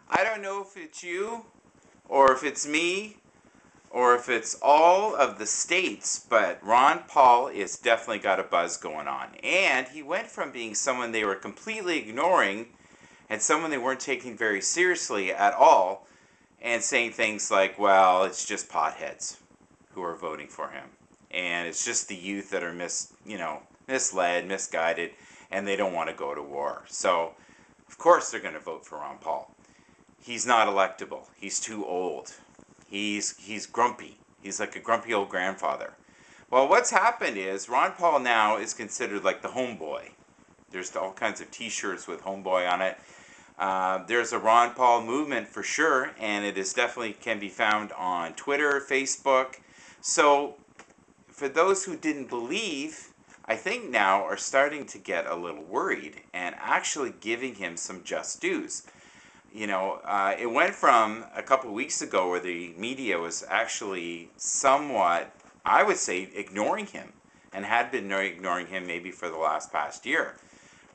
I don't know if it's you, or if it's me, or if it's all of the states, but Ron Paul is definitely got a buzz going on. And he went from being someone they were completely ignoring and someone they weren't taking very seriously at all, and saying things like, well, it's just potheads who are voting for him. And it's just the youth that are misled, misguided, and they don't want to go to war. So, of course they're going to vote for Ron Paul. He's not electable. He's too old. He's grumpy. He's like a grumpy old grandfather. Well, what's happened is Ron Paul now is considered like the homeboy. There's all kinds of T-shirts with homeboy on it. There's a Ron Paul movement for sure, and it is definitely can be found on Twitter, Facebook. So for those who didn't believe, I think now are starting to get a little worried and actually giving him some just dues. It went from a couple of weeks ago where the media was actually somewhat, I would say, ignoring him, and had been ignoring him maybe for the past year.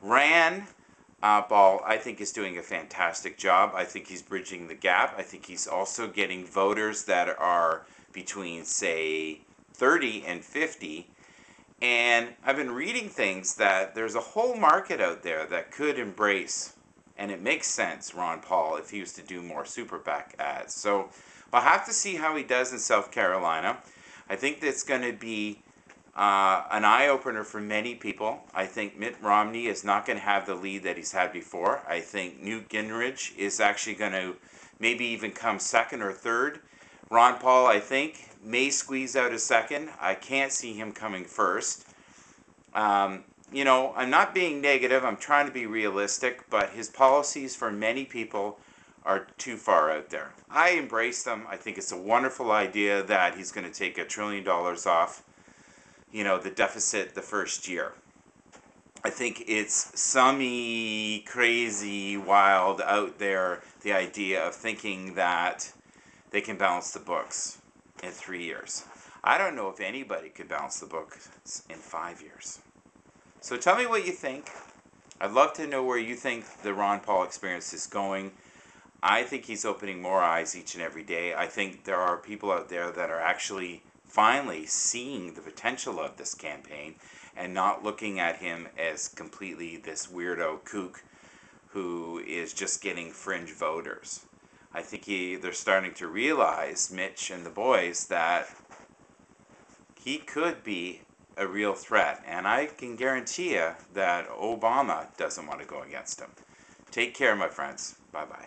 Rand Paul, I think, is doing a fantastic job. I think he's bridging the gap. I think he's also getting voters that are between, say, 30 and 50. And I've been reading things that there's a whole market out there that could embrace, and it makes sense, Ron Paul, if he was to do more Super PAC ads. So we'll have to see how he does in South Carolina. I think that's going to be an eye-opener for many people. I think Mitt Romney is not going to have the lead that he's had before. I think Newt Gingrich is actually going to maybe even come second or third. Ron Paul, I think, may squeeze out a second. I can't see him coming first. I'm not being negative. I'm trying to be realistic, but his policies for many people are too far out there. I embrace them. I think it's a wonderful idea that he's going to take $1 trillion off, the deficit the first year. I think it's summy, crazy, wild out there, the idea of thinking that they can balance the books in 3 years. I don't know if anybody could balance the books in 5 years. So tell me what you think. I'd love to know where you think the Ron Paul experience is going. I think he's opening more eyes each and every day. I think there are people out there that are actually finally seeing the potential of this campaign and not looking at him as completely this weirdo kook who is just getting fringe voters. I think they're starting to realize, Mitch and the boys, that he could be a real threat. And I can guarantee you that Obama doesn't want to go against him. Take care, my friends. Bye-bye.